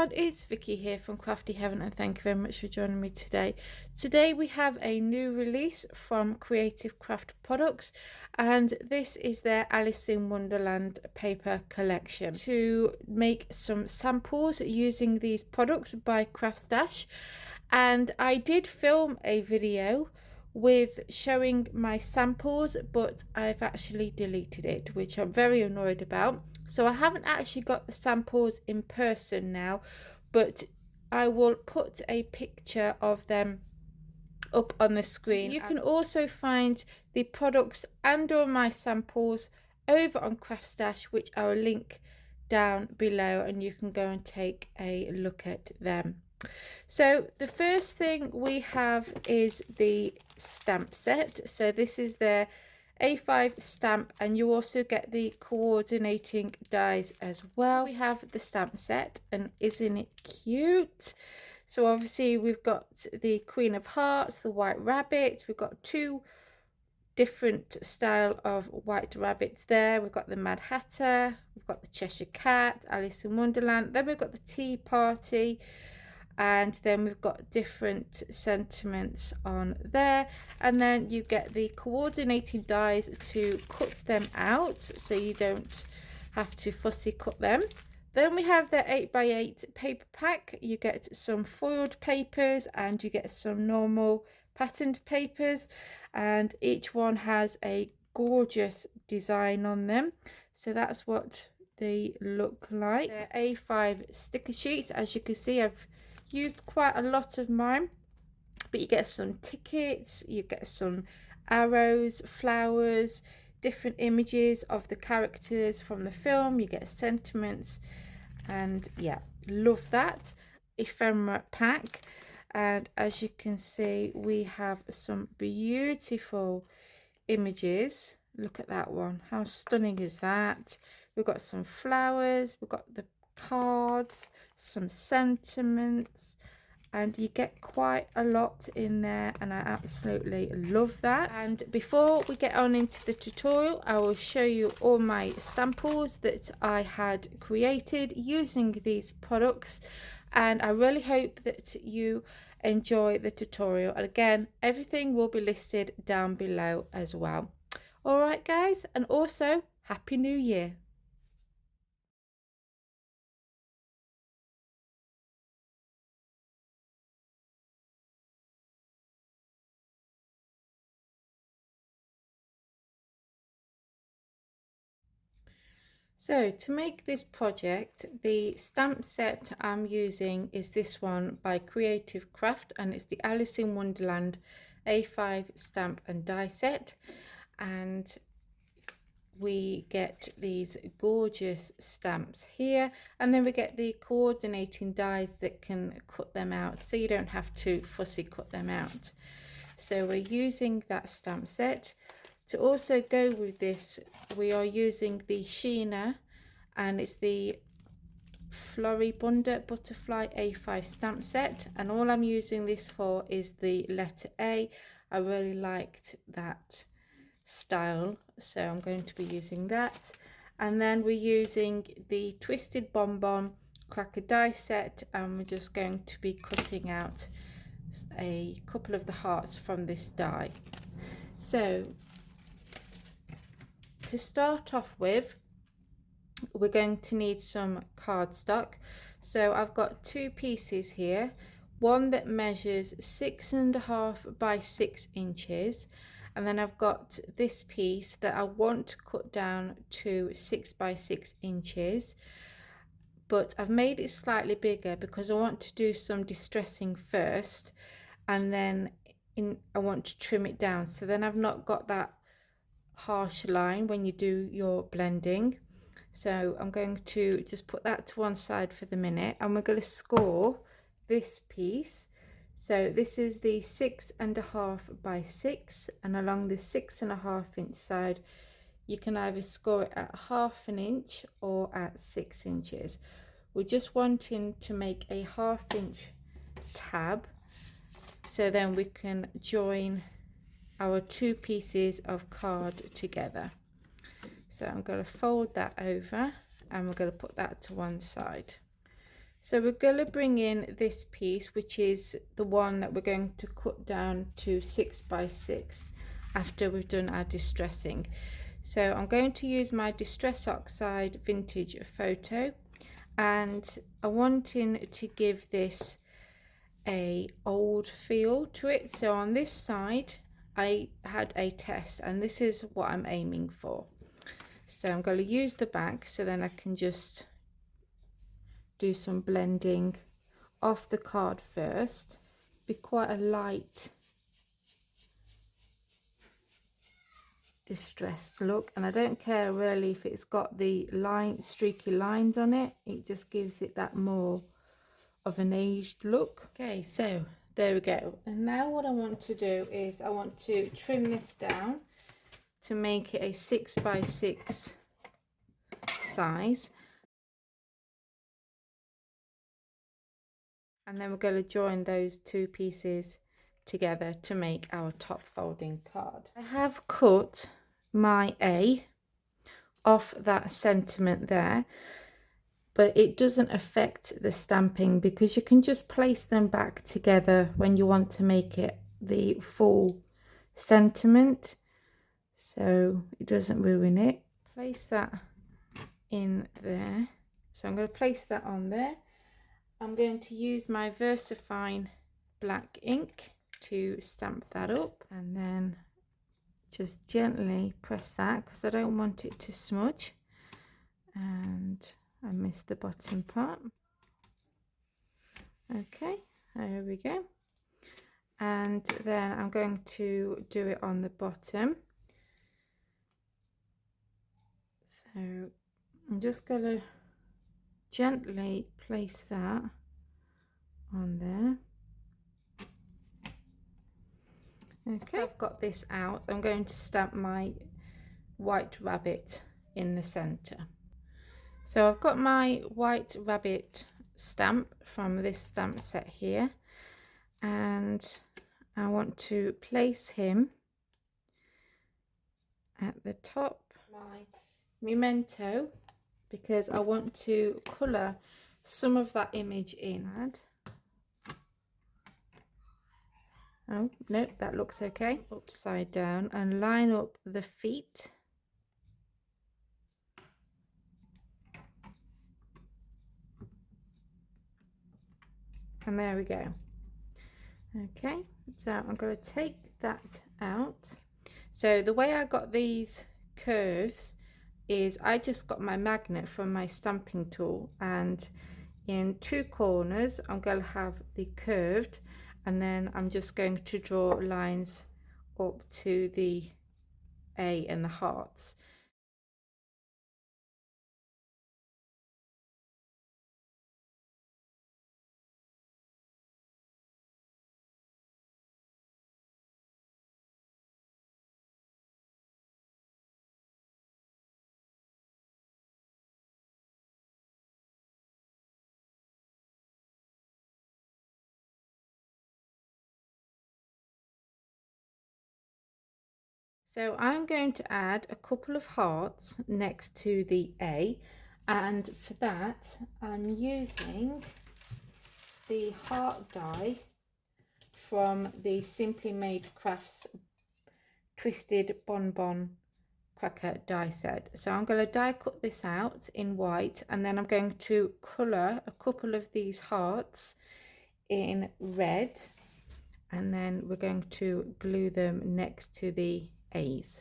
everyone, it's Vicky here from Crafty Heaven and thank you very much for joining me today. Today we have a new release from Creative Craft Products and this is their Alice in Wonderland paper collection. To make some samples using these products by Craftstash, and I did film a video with showing my samples, but I've actually deleted it, which I'm very annoyed about. So I haven't actually got the samples in person now, but I will put a picture of them up on the screen. You can also find the products and or my samples over on Craftstash, which I will link down below, and you can go and take a look at them. So the first thing we have is the stamp set. So this is their A5 stamp, and you also get the coordinating dies as well. We have the stamp set, and isn't it cute? So obviously we've got the Queen of Hearts, the White Rabbit. We've got two different style of white rabbits there. We've got the Mad Hatter, we've got the Cheshire Cat, Alice in Wonderland. Then we've got the Tea Party, and then we've got different sentiments on there, and then you get the coordinating dies to cut them out so you don't have to fussy cut them. Then we have the 8x8 paper pack. You get some foiled papers and you get some normal patterned papers, and each one has a gorgeous design on them. So that's what they look like. They're A5 sticker sheets. As you can see, I've used quite a lot of mine, but you get some tickets, you get some arrows, flowers, different images of the characters from the film, you get sentiments, and yeah, love that. Ephemera pack, and as you can see we have some beautiful images. Look at that one, how stunning is that? We've got some flowers, we've got the cards, some sentiments, and you get quite a lot in there, and I absolutely love that. And before we get on into the tutorial, I will show you all my samples that I had created using these products, and I really hope that you enjoy the tutorial. And again, everything will be listed down below as well. All right guys, and also Happy New Year. So to make this project, the stamp set I'm using is this one by Creative Craft, and it's the Alice in Wonderland A5 stamp and die set. And we get these gorgeous stamps here, and then we get the coordinating dies that can cut them out, so you don't have to fussy cut them out. So we're using that stamp set. To also go with this, we are using the Sheena, and it's the Floribunda Butterfly A5 stamp set, and all I'm using this for is the letter A. I really liked that style, so I'm going to be using that. And then we're using the Twisted Bonbon cracker die set, and we're just going to be cutting out a couple of the hearts from this die. So to start off with, we're going to need some cardstock. So I've got two pieces here, one that measures 6.5 by 6 inches, and then I've got this piece that I want to cut down to 6 by 6 inches, but I've made it slightly bigger because I want to do some distressing first, and then I want to trim it down, so then I've not got that harsh line when you do your blending. So I'm going to just put that to one side for the minute, and we're going to score this piece. So this is the 6.5 by 6, and along the 6.5 inch side you can either score it at 1/2 inch or at 6 inches. We're just wanting to make a 1/2 inch tab, so then we can join our two pieces of card together. So I'm going to fold that over, and we're going to put that to one side. So we're going to bring in this piece, which is the one that we're going to cut down to 6 by 6 after we've done our distressing. So I'm going to use my Distress Oxide Vintage Photo, and I'm wanting to give this a old feel to it. So on this side I had a test, and this is what I'm aiming for. So I'm going to use the back so then I can just do some blending off the card first. Be quite a light distressed look, and I don't care really if it's got the streaky lines on it. It just gives it that more of an aged look. Okay, so there we go. And now what I want to do is I want to trim this down to make it a 6 by 6 size, and then we're going to join those two pieces together to make our top folding card. I have cut my A off that sentiment there, but it doesn't affect the stamping because you can just place them back together when you want to make it the full sentiment, so it doesn't ruin it. Place that in there. So I'm going to place that on there. I'm going to use my VersaFine black ink to stamp that up, and then just gently press that because I don't want it to smudge. And I missed the bottom part. Okay, there we go. And then I'm going to do it on the bottom. So I'm just going to gently place that on there. Okay, I've got this out. I'm going to stamp my white rabbit in the center. So I've got my white rabbit stamp from this stamp set here, and I want to place him at the top of my memento because I want to colour some of that image in. Oh, nope, that looks okay. Upside down and line up the feet. And there we go. Okay, so I'm going to take that out. So the way I got these curves is I just got my magnet from my stamping tool, and in two corners I'm going to have the curved, and then I'm just going to draw lines up to the A and the hearts. So I'm going to add a couple of hearts next to the A, and for that I'm using the heart die from the Simply Made Crafts Twisted Bonbon Cracker die set. So I'm going to die cut this out in white, and then I'm going to colour a couple of these hearts in red, and then we're going to glue them next to the A's.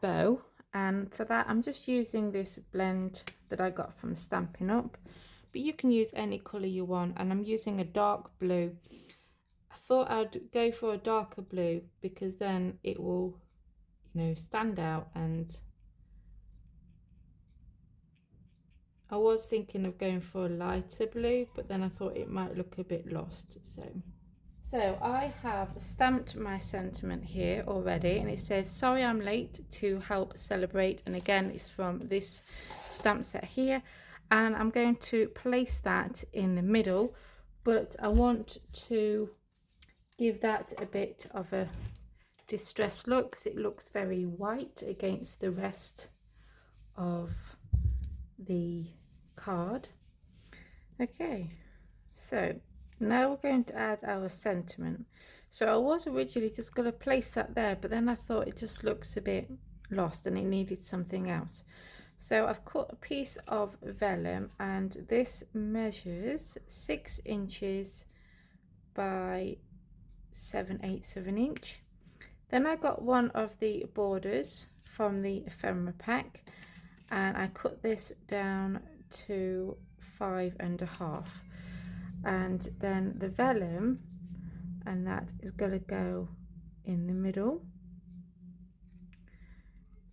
Bow, and for that I'm just using this blend that I got from Stampin' Up, but you can use any colour you want, and I'm using a dark blue. I thought I'd go for a darker blue because then it will, you know, stand out, and I was thinking of going for a lighter blue, but then I thought it might look a bit lost. So I have stamped my sentiment here already, and it says, "Sorry I'm late to help celebrate." And again, it's from this stamp set here, and I'm going to place that in the middle, but I want to give that a bit of a distressed look because it looks very white against the rest of the card. Okay, so now we're going to add our sentiment. So I was originally just going to place that there, but then I thought it just looks a bit lost and it needed something else. So I've cut a piece of vellum, and this measures 6 inches by 7/8 of an inch. Then I got one of the borders from the ephemera pack, and I cut this down to 5.5, and then the vellum, and that is going to go in the middle,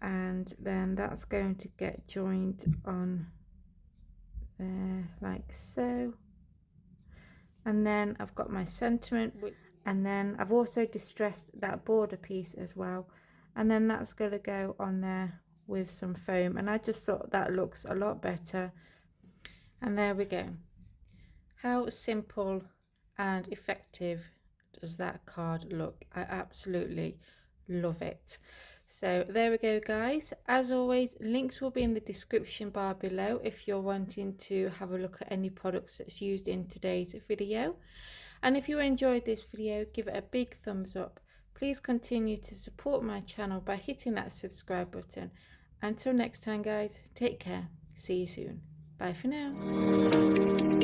and then that's going to get joined on there like so. And then I've got my sentiment, and then I've also distressed that border piece as well, and then that's going to go on there with some foam, and I just thought that looks a lot better. And there we go. How simple and effective does that card look? I absolutely love it. So there we go, guys. As always, links will be in the description bar below if you're wanting to have a look at any products that's used in today's video. And if you enjoyed this video, give it a big thumbs up. Please continue to support my channel by hitting that subscribe button. Until next time, guys, take care. See you soon. Bye for now.